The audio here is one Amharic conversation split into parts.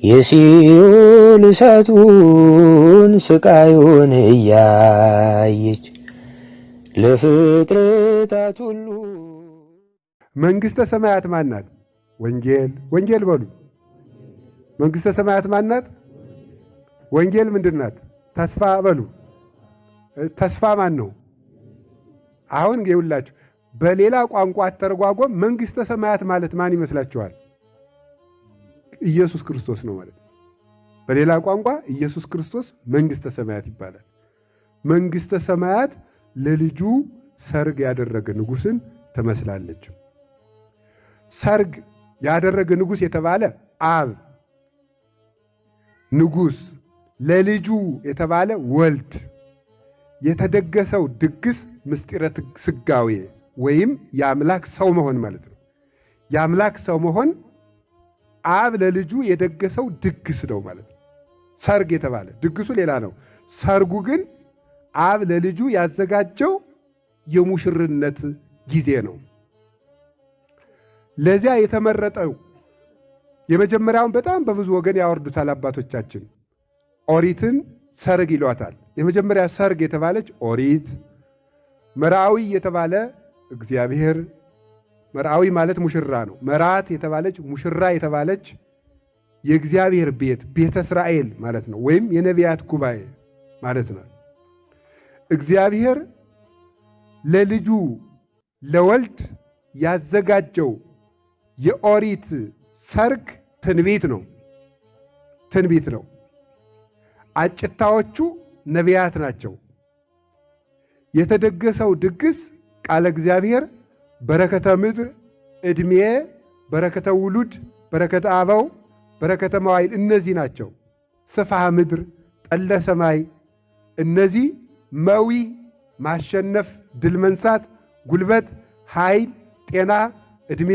የሲኦል እሳቱን ስቃዩን እያየች ለፍጥረታት ሁሉ መንግሥተ ሰማያት ማናት? ወንጌል ወንጌል በሉ። መንግሥተ ሰማያት ማናት? ወንጌል ምንድናት? ተስፋ በሉ። ተስፋ ማን ነው? አሁን ይኸውላችሁ በሌላ ቋንቋ አተረጓጎም መንግሥተ ሰማያት ማለት ማን ይመስላችኋል? ኢየሱስ ክርስቶስ ነው ማለት። በሌላ ቋንቋ ኢየሱስ ክርስቶስ መንግሥተ ሰማያት ይባላል። መንግሥተ ሰማያት ለልጁ ሰርግ ያደረገ ንጉሥን ትመስላለች። ሰርግ ያደረገ ንጉሥ የተባለ አብ፣ ንጉሥ ለልጁ የተባለ ወልድ፣ የተደገሰው ድግስ ምስጢረ ሥጋዌ ወይም የአምላክ ሰው መሆን ማለት ነው። የአምላክ ሰው መሆን አብ ለልጁ የደገሰው ድግስ ነው ማለት ነው። ሰርግ የተባለ ድግሱ ሌላ ነው። ሰርጉ ግን አብ ለልጁ ያዘጋጀው የሙሽርነት ጊዜ ነው። ለዚያ የተመረጠው የመጀመሪያውን በጣም በብዙ ወገን ያወርዱታል አባቶቻችን። ኦሪትን ሰርግ ይሏታል። የመጀመሪያ ሰርግ የተባለች ኦሪት፣ መርአዊ የተባለ እግዚአብሔር፣ መርአዊ ማለት ሙሽራ ነው። መራት የተባለች ሙሽራ የተባለች የእግዚአብሔር ቤት ቤተ እስራኤል ማለት ነው፣ ወይም የነቢያት ጉባኤ ማለት ነው። እግዚአብሔር ለልጁ ለወልድ ያዘጋጀው የኦሪት ሰርግ ትንቢት ነው። ትንቢት ነው። አጭታዎቹ ነቢያት ናቸው። የተደገሰው ድግስ ቃለ እግዚአብሔር፣ በረከተ ምድር፣ ዕድሜ፣ በረከተ ውሉድ፣ በረከተ አበው፣ በረከተ መዋዕል እነዚህ ናቸው። ስፍሐ ምድር፣ ጠለ ሰማይ እነዚህ መዊ ማሸነፍ፣ ድል መንሳት፣ ጉልበት፣ ኃይል፣ ጤና፣ ዕድሜ፣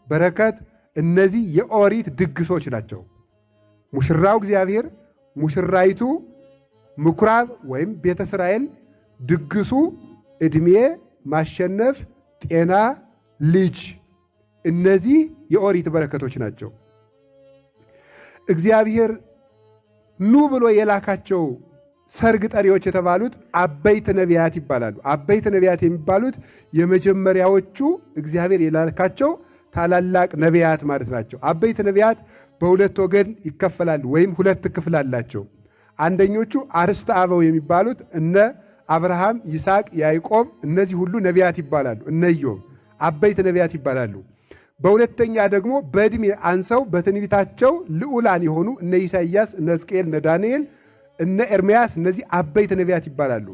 በረከት እነዚህ የኦሪት ድግሶች ናቸው። ሙሽራው እግዚአብሔር፣ ሙሽራይቱ ምኩራብ ወይም ቤተ እስራኤል፣ ድግሱ ዕድሜ፣ ማሸነፍ፣ ጤና፣ ልጅ እነዚህ የኦሪት በረከቶች ናቸው። እግዚአብሔር ኑ ብሎ የላካቸው ሰርግ ጠሪዎች የተባሉት አበይት ነቢያት ይባላሉ። አበይት ነቢያት የሚባሉት የመጀመሪያዎቹ እግዚአብሔር የላካቸው ታላላቅ ነቢያት ማለት ናቸው። አበይት ነቢያት በሁለት ወገን ይከፈላሉ፣ ወይም ሁለት ክፍል አላቸው። አንደኞቹ አርስተ አበው የሚባሉት እነ አብርሃም፣ ይስሐቅ፣ ያዕቆብ እነዚህ ሁሉ ነቢያት ይባላሉ። እነ ኢዮብ አበይት ነቢያት ይባላሉ። በሁለተኛ ደግሞ በዕድሜ አንሰው በትንቢታቸው ልዑላን የሆኑ እነ ኢሳይያስ፣ እነ ሕዝቅኤል፣ እነ ዳንኤል፣ እነ ኤርምያስ እነዚህ አበይት ነቢያት ይባላሉ።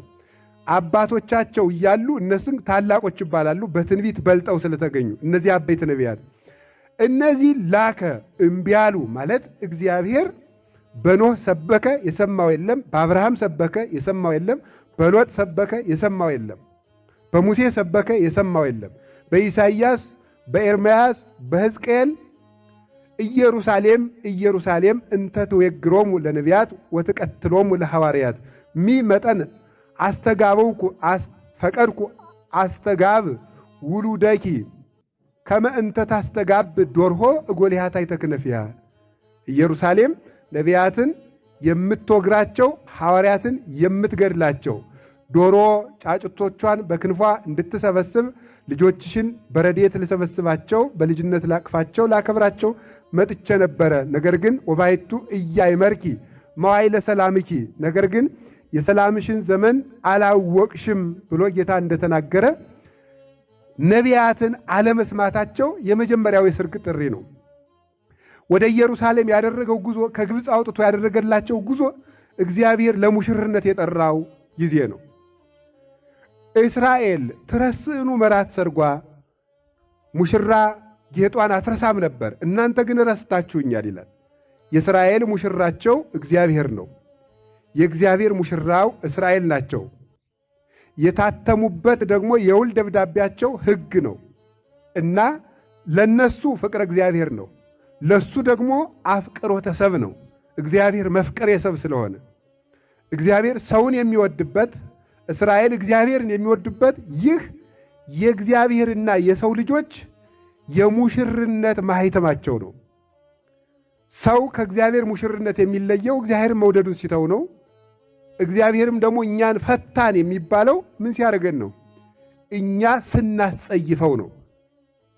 አባቶቻቸው እያሉ እነሱም ታላቆች ይባላሉ፣ በትንቢት በልጠው ስለተገኙ እነዚህ አበይት ነቢያት። እነዚህ ላከ እምቢ አሉ ማለት እግዚአብሔር በኖህ ሰበከ የሰማው የለም፣ በአብርሃም ሰበከ የሰማው የለም፣ በሎጥ ሰበከ የሰማው የለም፣ በሙሴ ሰበከ የሰማው የለም፣ በኢሳይያስ፣ በኤርምያስ፣ በሕዝቅኤል ኢየሩሳሌም ኢየሩሳሌም እንተ ትዌግሮሙ ለነቢያት ወትቀትሎሙ ለሐዋርያት ሚ መጠን አስተጋበውኩ ፈቀድኩ አስተጋብ ውሉደኪ ከመ እንተ ታስተጋብ ዶርሆ እጎሊሃታ ይተክነፊያ። ኢየሩሳሌም ነቢያትን የምትወግራቸው ሐዋርያትን የምትገድላቸው ዶሮ ጫጭቶቿን በክንፏ እንድትሰበስብ ልጆችሽን በረድኤት ልሰበስባቸው በልጅነት ላቅፋቸው ላከብራቸው መጥቼ ነበረ። ነገር ግን ወባይቱ እያይመርኪ መዋዕለ ሰላምኪ ነገር ግን የሰላምሽን ዘመን አላወቅሽም ብሎ ጌታ እንደተናገረ ነቢያትን አለመስማታቸው የመጀመሪያው የሰርግ ጥሪ ነው። ወደ ኢየሩሳሌም ያደረገው ጉዞ ከግብፅ አውጥቶ ያደረገላቸው ጉዞ እግዚአብሔር ለሙሽርነት የጠራው ጊዜ ነው። እስራኤል ትረስዕኑ መራት ሰርጓ ሙሽራ ጌጧን አትረሳም ነበር፣ እናንተ ግን ረስታችሁኛል ይላል። የእስራኤል ሙሽራቸው እግዚአብሔር ነው። የእግዚአብሔር ሙሽራው እስራኤል ናቸው። የታተሙበት ደግሞ የውል ደብዳቤያቸው ሕግ ነው እና ለነሱ ፍቅረ እግዚአብሔር ነው፣ ለሱ ደግሞ አፍቅሮተ ሰብ ነው። እግዚአብሔር መፍቀሬ ሰብ ስለሆነ እግዚአብሔር ሰውን የሚወድበት እስራኤል እግዚአብሔርን የሚወድበት ይህ የእግዚአብሔርና የሰው ልጆች የሙሽርነት ማህተማቸው ነው። ሰው ከእግዚአብሔር ሙሽርነት የሚለየው እግዚአብሔርን መውደዱን ሲተው ነው። እግዚአብሔርም ደግሞ እኛን ፈታን የሚባለው ምን ሲያደርገን ነው? እኛ ስናስጸይፈው ነው።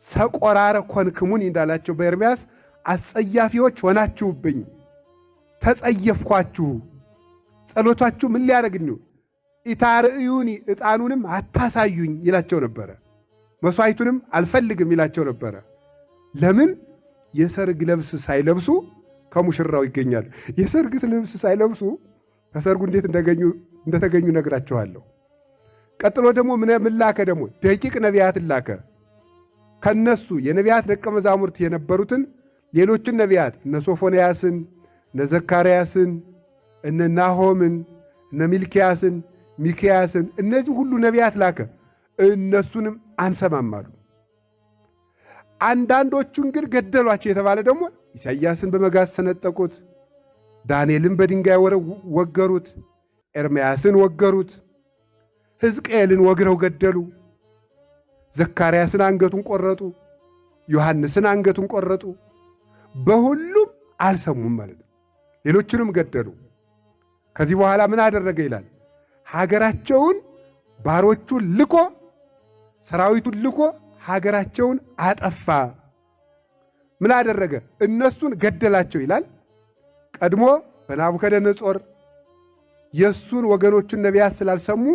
ሰቆራረ ኮንክሙን እንዳላቸው በኤርምያስ አስጸያፊዎች ሆናችሁብኝ፣ ተጸየፍኳችሁ። ጸሎታችሁ ምን ሊያደርግኝ ነው? ኢታርዩኒ ዕጣኑንም አታሳዩኝ ይላቸው ነበረ። መስዋዕቱንም አልፈልግም ይላቸው ነበረ። ለምን? የሰርግ ልብስ ሳይለብሱ ከሙሽራው ይገኛሉ። የሰርግ ልብስ ሳይለብሱ ከሰርጉ እንዴት እንደተገኙ ነግራቸዋለሁ። ቀጥሎ ደግሞ ምን ላከ? ደግሞ ደቂቅ ነቢያትን ላከ። ከነሱ የነቢያት ደቀ መዛሙርት የነበሩትን ሌሎችን ነቢያት እነ ሶፎንያስን፣ እነ ዘካርያስን፣ እነ ናሆምን፣ እነ ሚልኪያስን፣ ሚክያስን እነዚህ ሁሉ ነቢያት ላከ። እነሱንም አንሰማም አሉ። አንዳንዶቹን ግን ገደሏቸው የተባለ ደግሞ ኢሳይያስን በመጋዝ ሰነጠቁት፣ ዳንኤልን በድንጋይ ወገሩት፣ ኤርምያስን ወገሩት፣ ሕዝቅኤልን ወግረው ገደሉ፣ ዘካርያስን አንገቱን ቆረጡ፣ ዮሐንስን አንገቱን ቆረጡ። በሁሉም አልሰሙም ማለት ነው። ሌሎችንም ገደሉ። ከዚህ በኋላ ምን አደረገ ይላል? ሀገራቸውን ባሮቹን ልኮ ሰራዊቱን ልኮ ሀገራቸውን አጠፋ። ምን አደረገ? እነሱን ገደላቸው ይላል። ቀድሞ በናቡከደነጾር የሱን ወገኖቹን ነቢያት ስላልሰሙ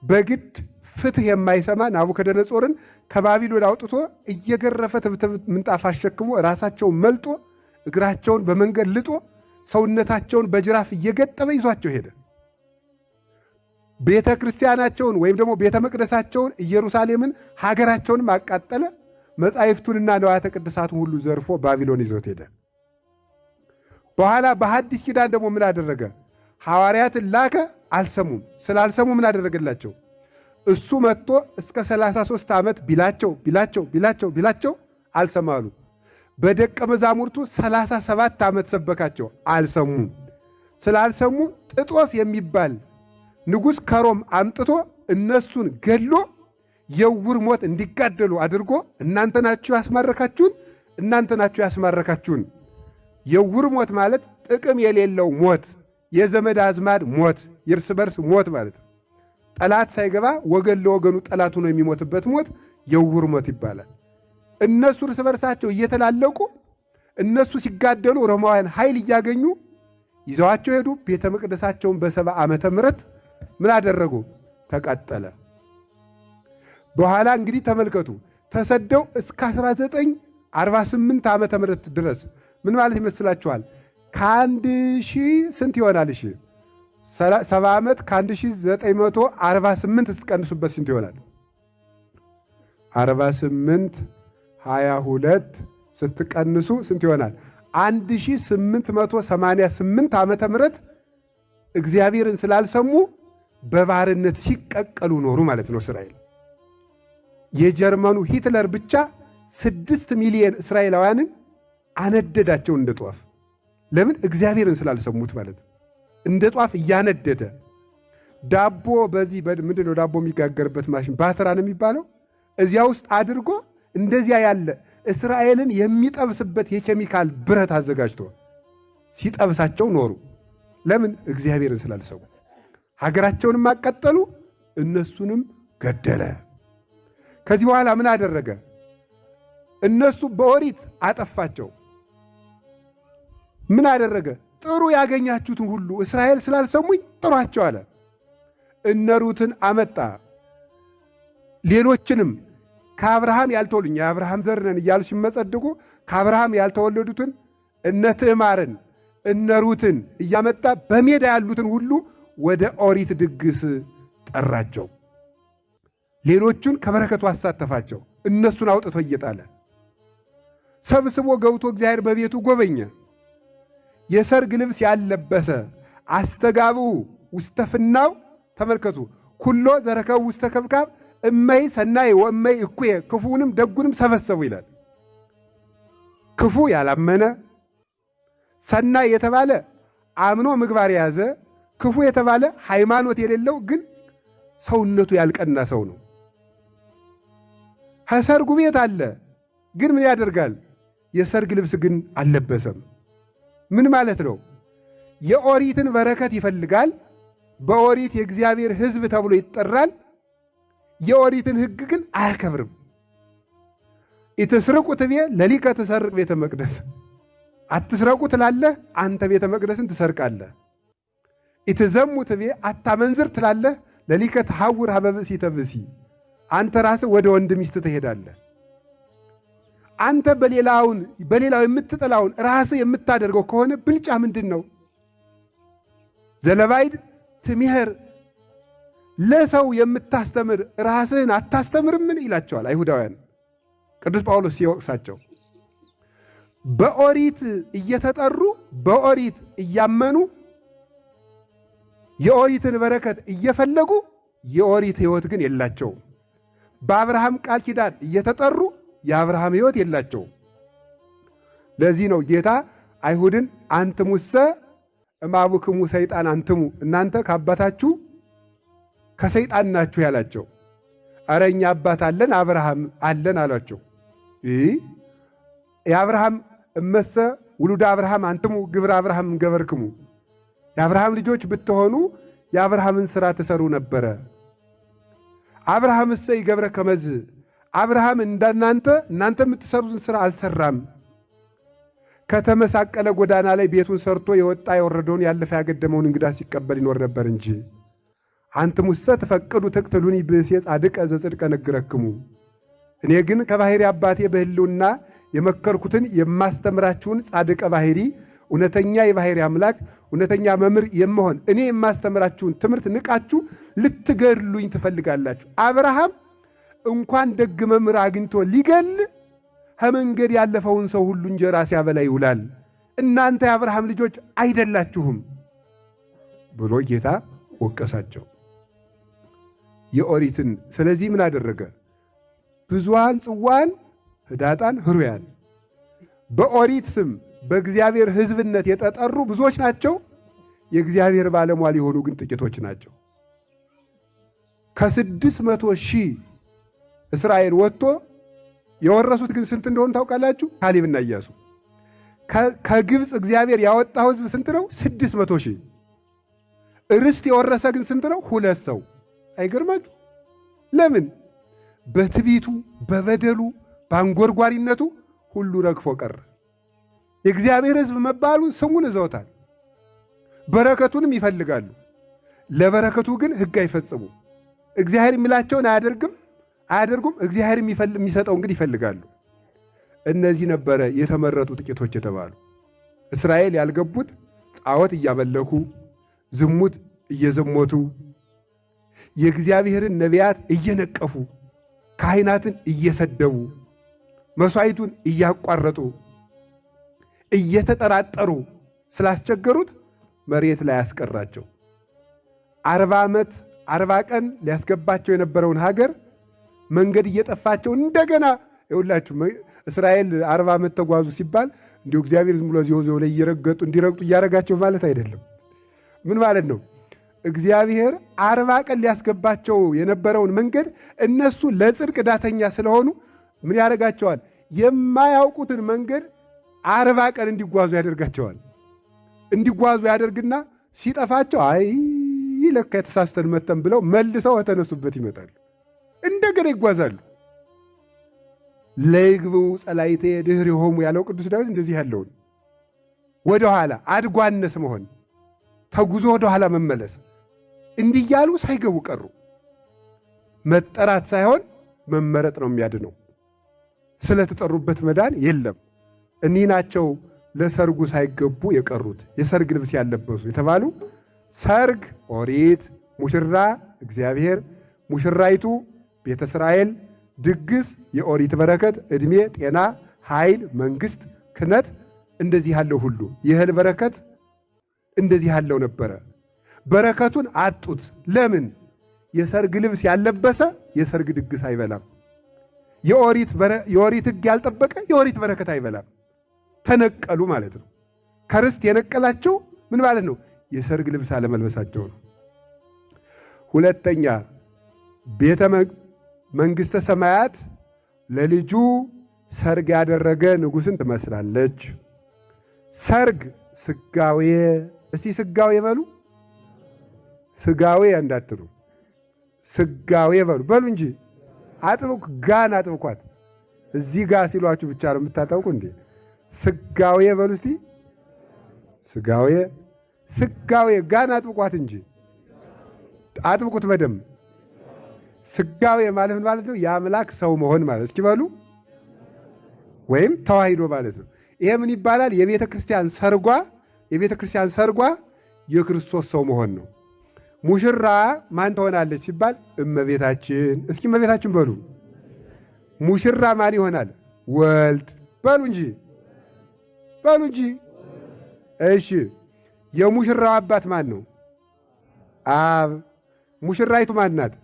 በግድ ፍትህ የማይሰማ ናቡከደነጾርን ከባቢሎን አውጥቶ እየገረፈ ምንጣፍ አሸክሞ ራሳቸውን መልጦ እግራቸውን በመንገድ ልጦ ሰውነታቸውን በጅራፍ እየገጠመ ይዟቸው ሄደ። ቤተ ክርስቲያናቸውን ወይም ደግሞ ቤተ መቅደሳቸውን ኢየሩሳሌምን ሀገራቸውንም አቃጠለ። መጻሕፍቱንና ነዋያተ ቅድሳቱን ሁሉ ዘርፎ ባቢሎን ይዞት ሄደ። በኋላ በሐዲስ ኪዳን ደግሞ ምን አደረገ? ሐዋርያትን ላከ። አልሰሙም። ስላልሰሙ ምን አደረገላቸው? እሱ መጥቶ እስከ 33 ዓመት ቢላቸው አልሰማሉ። በደቀ መዛሙርቱ 37 ዓመት ሰበካቸው፣ አልሰሙም። ስላልሰሙ ጥጦስ የሚባል ንጉሥ ከሮም አምጥቶ እነሱን ገሎ የውር ሞት እንዲጋደሉ አድርጎ እናንተ ናችሁ ያስማረካችሁን። የውር ሞት ማለት ጥቅም የሌለው ሞት፣ የዘመድ አዝማድ ሞት፣ የእርስ በርስ ሞት ማለት ነው። ጠላት ሳይገባ ወገን ለወገኑ ጠላቱ ነው የሚሞትበት ሞት የውር ሞት ይባላል። እነሱ እርስ በርሳቸው እየተላለቁ እነሱ ሲጋደሉ ሮማውያን ኃይል እያገኙ ይዘዋቸው ሄዱ። ቤተ መቅደሳቸውን በ70 ዓመተ ምህረት ምን አደረጉ? ተቃጠለ። በኋላ እንግዲህ ተመልከቱ፣ ተሰደው እስከ 1948 ዓመተ ምህረት ድረስ ምን ማለት ይመስላችኋል? ከአንድ ሺህ ስንት ይሆናል? እሺ 70 ዓመት ከ1948 ስትቀንሱበት ስንት ይሆናል? 48 22 ስትቀንሱ ስንት ይሆናል? 1888 ዓመተ ምህረት እግዚአብሔርን ስላልሰሙ በባርነት ሲቀቀሉ ኖሩ ማለት ነው እስራኤል። የጀርመኑ ሂትለር ብቻ 6 ሚሊዮን እስራኤላውያንን አነደዳቸው እንደ ጧፍ። ለምን? እግዚአብሔርን ስላልሰሙት ማለት ነው። እንደ ጧፍ እያነደደ ዳቦ በዚህ ምንድነው ዳቦ የሚጋገርበት ማሽን ባትራ ነው የሚባለው፣ እዚያ ውስጥ አድርጎ እንደዚያ ያለ እስራኤልን የሚጠብስበት የኬሚካል ብረት አዘጋጅቶ ሲጠብሳቸው ኖሩ። ለምን? እግዚአብሔርን ስላልሰሙ። ሀገራቸውንም አቃጠሉ፣ እነሱንም ገደለ። ከዚህ በኋላ ምን አደረገ? እነሱ በኦሪት አጠፋቸው። ምን አደረገ? ጥሩ ያገኛችሁትን ሁሉ እስራኤል ስላልሰሙኝ ጥሯቸው አለ። እነ ሩትን አመጣ። ሌሎችንም ከአብርሃም ያልተወለዱኝ የአብርሃም ዘር ነን እያሉ ሲመጸድቁ ከአብርሃም ያልተወለዱትን እነ ትዕማርን እነ ሩትን እያመጣ በሜዳ ያሉትን ሁሉ ወደ ኦሪት ድግስ ጠራቸው። ሌሎቹን ከበረከቱ አሳተፋቸው። እነሱን አውጥቶ እየጣለ ሰብስቦ ገብቶ እግዚአብሔር በቤቱ ጎበኘ። የሰርግ ልብስ ያለበሰ አስተጋብኡ ውስተ ፍናው፣ ተመልከቱ፣ ኩሎ ዘረከቡ ውስተ ከብካብ እመይ ሰናይ ወእመይ እኩየ፣ ክፉንም ደጉንም ሰበሰቡ ይላል። ክፉ ያላመነ፣ ሰናይ የተባለ አምኖ ምግባር የያዘ፣ ክፉ የተባለ ሃይማኖት የሌለው ግን ሰውነቱ ያልቀና ሰው ነው። ከሰርጉ ቤት አለ ግን ምን ያደርጋል? የሰርግ ልብስ ግን አልለበሰም። ምን ማለት ነው? የኦሪትን በረከት ይፈልጋል። በኦሪት የእግዚአብሔር ሕዝብ ተብሎ ይጠራል። የኦሪትን ሕግ ግን አያከብርም። ኢትስርቁ ትቤ ለሊከ ትሰርቅ ቤተ መቅደስ፣ አትስረቁ ትላለህ፣ አንተ ቤተ መቅደስን ትሰርቃለህ። ኢትዘሙ ትቤ አታመንዝር ትላለህ፣ ለሊከ ተሐውር ሀበ ብእሲተ ብእሲ፣ አንተ ራስህ ወደ ወንድ ሚስት ትሄዳለህ። አንተ በሌላው የምትጠላውን ራስህ የምታደርገው ከሆነ ብልጫ ምንድን ነው? ዘለባይድ ትሚሄር፣ ለሰው የምታስተምር ራስህን አታስተምርምን ይላቸዋል አይሁዳውያን። ቅዱስ ጳውሎስ ሲወቅሳቸው በኦሪት እየተጠሩ በኦሪት እያመኑ የኦሪትን በረከት እየፈለጉ የኦሪት ሕይወት ግን የላቸውም። በአብርሃም ቃል ኪዳን እየተጠሩ የአብርሃም ሕይወት የላቸውም። ለዚህ ነው ጌታ አይሁድን አንትሙሰ እምአቡክሙ ሰይጣን አንትሙ፣ እናንተ ከአባታችሁ ከሰይጣን ናችሁ ያላቸው። ኧረ እኛ አባት አለን አብርሃም አለን አሏቸው። የአብርሃም እመሰ ውሉደ አብርሃም አንትሙ ግብረ አብርሃም ገበርክሙ፣ የአብርሃም ልጆች ብትሆኑ የአብርሃምን ሥራ ትሰሩ ነበረ። አብርሃም እሰ ይገብረ ከመዝ፣ አብርሃም እናንተ የምትሰሩትን ሥራ አልሰራም። ከተመሳቀለ ጎዳና ላይ ቤቱን ሰርቶ የወጣ የወረደውን ያለፈ ያገደመውን እንግዳ ሲቀበል ይኖር ነበር እንጂ። አንትሙሰ ትፈቅዱ ትቅትሉኒ ብእሴ ጻድቀ ዘጽድቀ ነግረክሙ፣ እኔ ግን ከባሕሪ አባቴ በሕልውና የመከርኩትን የማስተምራችሁን ጻድቀ ባሕሪ እውነተኛ የባሕሪ አምላክ እውነተኛ መምህር የምሆን እኔ የማስተምራችሁን ትምህርት ንቃችሁ ልትገድሉኝ ትፈልጋላችሁ። አብርሃም እንኳን ደግ መምህር አግኝቶ ሊገል ከመንገድ ያለፈውን ሰው ሁሉ እንጀራ ሲያበላ ይውላል። እናንተ የአብርሃም ልጆች አይደላችሁም ብሎ ጌታ ወቀሳቸው የኦሪትን። ስለዚህ ምን አደረገ? ብዙኃን ጽዋን ህዳጣን ህሩያን፣ በኦሪት ስም በእግዚአብሔር ሕዝብነት የተጠሩ ብዙዎች ናቸው። የእግዚአብሔር ባለሟል የሆኑ ግን ጥቂቶች ናቸው። ከ600,000 እስራኤል ወጥቶ የወረሱት ግን ስንት እንደሆኑ ታውቃላችሁ? ካሌብና ኢያሱ። ከግብፅ እግዚአብሔር ያወጣው ሕዝብ ስንት ነው? 600,000። ርስት የወረሰ ግን ስንት ነው? 2 ሰው። አይገርማችሁ? ለምን? በትቢቱ በበደሉ በአንጎርጓሪነቱ ሁሉ ረግፎ ቀረ። የእግዚአብሔር ሕዝብ መባሉን ስሙን ይዘውታል። በረከቱንም ይፈልጋሉ። ለበረከቱ ግን ሕግ አይፈጽሙ። እግዚአብሔር የሚላቸውን አያደርጉም። እግዚአብሔር የሚሰጠው እንግዲህ ይፈልጋሉ። እነዚህ ነበረ የተመረጡ ጥቂቶች የተባሉ። እስራኤል ያልገቡት ጣዖት እያመለኩ ዝሙት እየዘሞቱ የእግዚአብሔርን ነቢያት እየነቀፉ ካህናትን እየሰደቡ መሥዋዕቱን እያቋረጡ እየተጠራጠሩ ስላስቸገሩት መሬት ላይ ያስቀራቸው። 40 ዓመት 40 ቀን ሊያስገባቸው የነበረውን ሀገር መንገድ እየጠፋቸው እንደገና ይውላችሁ። እስራኤል 40 ዓመት ተጓዙ ሲባል እንዲሁ እግዚአብሔር ዝም ብሎ ዚዮ ላይ እንዲረግጡ እያረጋቸው ማለት አይደለም። ምን ማለት ነው? እግዚአብሔር 40 ቀን ሊያስገባቸው የነበረውን መንገድ እነሱ ለጽድቅ ዳተኛ ስለሆኑ ምን ያደርጋቸዋል? የማያውቁትን መንገድ 40 ቀን እንዲጓዙ ያደርጋቸዋል። እንዲጓዙ ያደርግና ሲጠፋቸው አይ ለካ የተሳስተን መተን ብለው መልሰው ተነሱበት ይመጣሉ። እንደገና ይጓዛሉ። ለይግብው ጸላይቴ ድኅሬሆሙ ያለው ቅዱስ ዳዊት እንደዚህ ያለውን ወደኋላ አድጓነስ መሆን ተጉዞ ወደኋላ መመለስ እንዲያሉ ሳይገቡ ቀሩ። መጠራት ሳይሆን መመረጥ ነው የሚያድነው። ስለተጠሩበት መዳን የለም። እኒህ ናቸው ለሰርጉ ሳይገቡ የቀሩት የሰርግ ልብስ ያለበሱ የተባሉ። ሰርግ ኦሪት፣ ሙሽራ እግዚአብሔር፣ ሙሽራይቱ ቤተ እስራኤል፣ ድግስ የኦሪት በረከት፣ ዕድሜ፣ ጤና፣ ኃይል፣ መንግሥት፣ ክህነት እንደዚህ ያለው ሁሉ የእህል በረከት እንደዚህ ያለው ነበረ። በረከቱን አጡት። ለምን? የሰርግ ልብስ ያለበሰ የሰርግ ድግስ አይበላም። የኦሪት ሕግ ያልጠበቀ የኦሪት በረከት አይበላም። ተነቀሉ ማለት ነው። ከርስት የነቀላቸው ምን ማለት ነው? የሰርግ ልብስ አለመልበሳቸው ነው። ሁለተኛ ቤተ መንግሥተ ሰማያት ለልጁ ሰርግ ያደረገ ንጉሥን ትመስላለች። ሰርግ ስጋዌ፣ እስቲ ስጋዌ በሉ። ስጋዌ እንዳትሉ ስጋዌ በሉ እንጂ አጥብቁ። ጋን አጥብቋት። እዚህ ጋር ሲሏችሁ ብቻ ነው የምታጠብቁ እንዴ? ስጋዌ በሉ እስቲ። ስጋዌ ጋን አጥብቋት እንጂ አጥብቁት በደንብ። ስጋዌ ማለት ምን ማለት ነው? የአምላክ ሰው መሆን ማለት። እስኪ በሉ። ወይም ተዋሂዶ ማለት ነው። ይሄ ምን ይባላል? የቤተ ክርስቲያን ሰርጓ የክርስቶስ ሰው መሆን ነው። ሙሽራ ማን ትሆናለች ሲባል እመቤታችን። እስኪ እመቤታችን በሉ። ሙሽራ ማን ይሆናል? ወልድ በሉ እንጂ። እሺ የሙሽራው አባት ማን ነው? አብ። ሙሽራይቱ ማን ናት?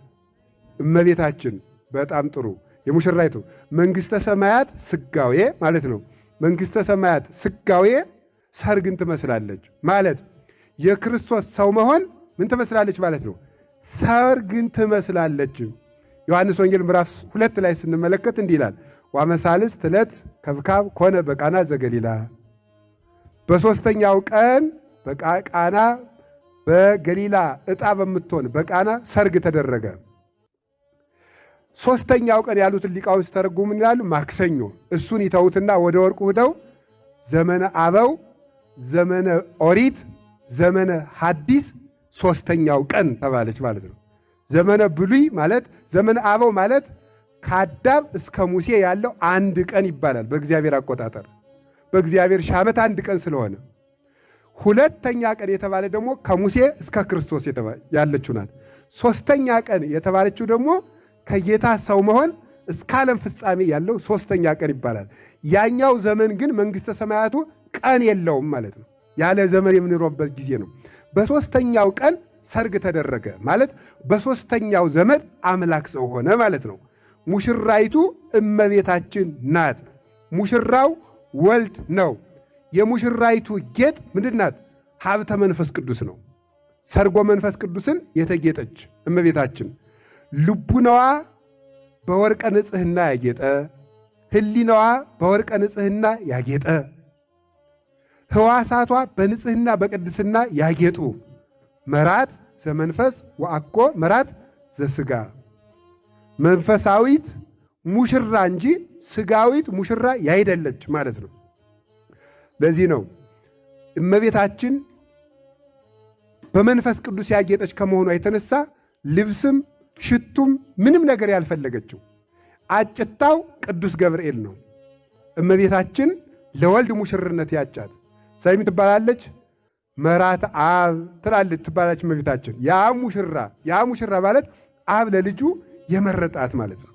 እመቤታችን። በጣም ጥሩ። የሙሽራይቱ መንግስተ ሰማያት ስጋዌ ማለት ነው። መንግስተ ሰማያት ስጋዌ ሰርግን ትመስላለች ማለት የክርስቶስ ሰው መሆን ምን ትመስላለች ማለት ነው? ሰርግን ትመስላለች። ዮሐንስ ወንጌል ምዕራፍ 2 ላይ ስንመለከት እንዲህ ይላል፣ ዋመሳልስት ዕለት ከብካብ ኮነ በቃና ዘገሊላ። በሦስተኛው ቀን በቃና በገሊላ ዕጣ በምትሆን በቃና ሰርግ ተደረገ። ሦስተኛው ቀን ያሉትን ሊቃውንት ሲተረጉሙ ምን ይላሉ? ማክሰኞ። እሱን ይተውትና ወደ ወርቁ ሂደው ዘመነ አበው፣ ዘመነ ኦሪት፣ ዘመነ ሐዲስ ሦስተኛው ቀን ተባለች ማለት ነው። ዘመነ ብሉይ ማለት ዘመነ አበው ማለት ከአዳም እስከ ሙሴ ያለው አንድ ቀን ይባላል በእግዚአብሔር አቆጣጠር። በእግዚአብሔር ሺህ ዓመት አንድ ቀን ስለሆነ ሁለተኛ ቀን የተባለ ደግሞ ከሙሴ እስከ ክርስቶስ ያለችው ናት። ሦስተኛ ቀን የተባለችው ደግሞ ከጌታ ሰው መሆን እስከ ዓለም ፍጻሜ ያለው ሦስተኛ ቀን ይባላል። ያኛው ዘመን ግን መንግሥተ ሰማያቱ ቀን የለውም ማለት ነው። ያለ ዘመን የምንኖርበት ጊዜ ነው። በሦስተኛው ቀን ሰርግ ተደረገ ማለት በሦስተኛው ዘመን አምላክ ሰው ሆነ ማለት ነው። ሙሽራይቱ እመቤታችን ናት። ሙሽራው ወልድ ነው። የሙሽራይቱ ጌጥ ምንድን ናት? ሀብተ መንፈስ ቅዱስ ነው። ሰርጎ መንፈስ ቅዱስን የተጌጠች እመቤታችን ልቡናዋ በወርቀ ንጽሕና ያጌጠ፣ ሕሊናዋ በወርቀ ንጽሕና ያጌጠ፣ ሕዋሳቷ በንጽሕና በቅድስና ያጌጡ መራት ዘመንፈስ ወአኮ መራት ዘሥጋ፣ መንፈሳዊት ሙሽራ እንጂ ሥጋዊት ሙሽራ ያይደለች ማለት ነው። ለዚህ ነው እመቤታችን በመንፈስ ቅዱስ ያጌጠች ከመሆኗ የተነሳ ልብስም ሽቱም ምንም ነገር ያልፈለገችው አጭታው ቅዱስ ገብርኤል ነው። እመቤታችን ለወልድ ሙሽርነት ያጫት ሰይም ትባላለች። መራት አብ ትባላለች እመቤታችን። ያ ሙሽራ ማለት አብ ለልጁ የመረጣት ማለት ነው።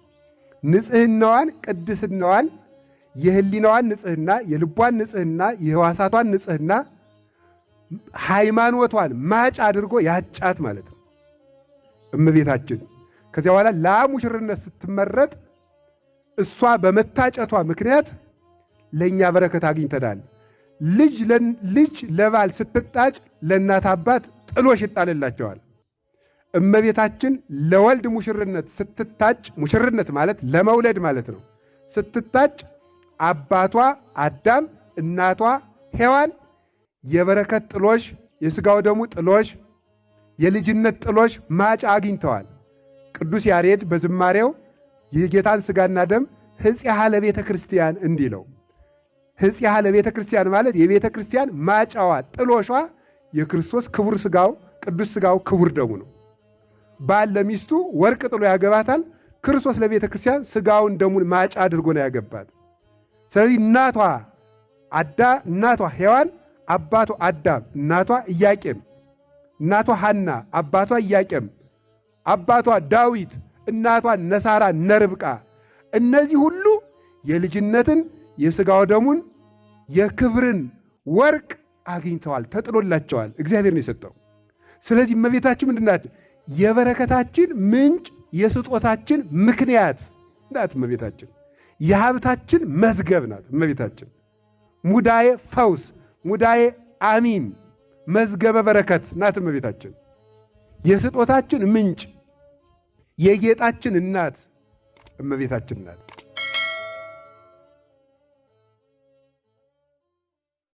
ንጽሕናዋን፣ ቅድስናዋን፣ የህሊናዋን ንጽሕና፣ የልቧን ንጽሕና፣ የሕዋሳቷን ንጽሕና፣ ሃይማኖቷን ማጭ አድርጎ ያጫት ማለት ነው እመቤታችን። ከዚያ በኋላ ለሙሽርነት ስትመረጥ እሷ በመታጨቷ ምክንያት ለእኛ በረከት አግኝተናል። ልጅ ለባል ስትጣጭ ለእናት አባት ጥሎሽ ይጣልላቸዋል። እመቤታችን ለወልድ ሙሽርነት ስትታጭ፣ ሙሽርነት ማለት ለመውለድ ማለት ነው። ስትታጭ አባቷ አዳም እናቷ ሔዋን የበረከት ጥሎሽ፣ የሥጋው ደሙ ጥሎሽ፣ የልጅነት ጥሎሽ ማጫ አግኝተዋል። ቅዱስ ያሬድ በዝማሬው የጌታን ሥጋና ደም ሕጽያ ለቤተ ክርስቲያን እንዲለው፣ ሕጽያ ለቤተ ክርስቲያን ማለት የቤተ ክርስቲያን ማጫዋ ጥሎሿ የክርስቶስ ክቡር ሥጋው ቅዱስ ሥጋው ክቡር ደሙ ነው። ባል ለሚስቱ ወርቅ ጥሎ ያገባታል። ክርስቶስ ለቤተ ክርስቲያን ሥጋውን ደሙን ማጫ አድርጎ ነው ያገባት። ስለዚህ እናቷ ሔዋን፣ አባቷ አዳም፣ እናቷ ኢያቄም፣ እናቷ ሐና፣ አባቷ ኢያቄም፣ አባቷ ዳዊት፣ እናቷ ነሳራ ነርብቃ፣ እነዚህ ሁሉ የልጅነትን የሥጋው ደሙን የክብርን ወርቅ አግኝተዋል፣ ተጥሎላቸዋል። እግዚአብሔር ነው የሰጠው። ስለዚህ እመቤታችን ምንድን ናት? የበረከታችን ምንጭ፣ የስጦታችን ምክንያት ናት እመቤታችን። የሀብታችን መዝገብ ናት እመቤታችን። ሙዳዬ ፈውስ፣ ሙዳዬ አሚን፣ መዝገበ በረከት ናት እመቤታችን። የስጦታችን ምንጭ፣ የጌጣችን እናት እመቤታችን ናት።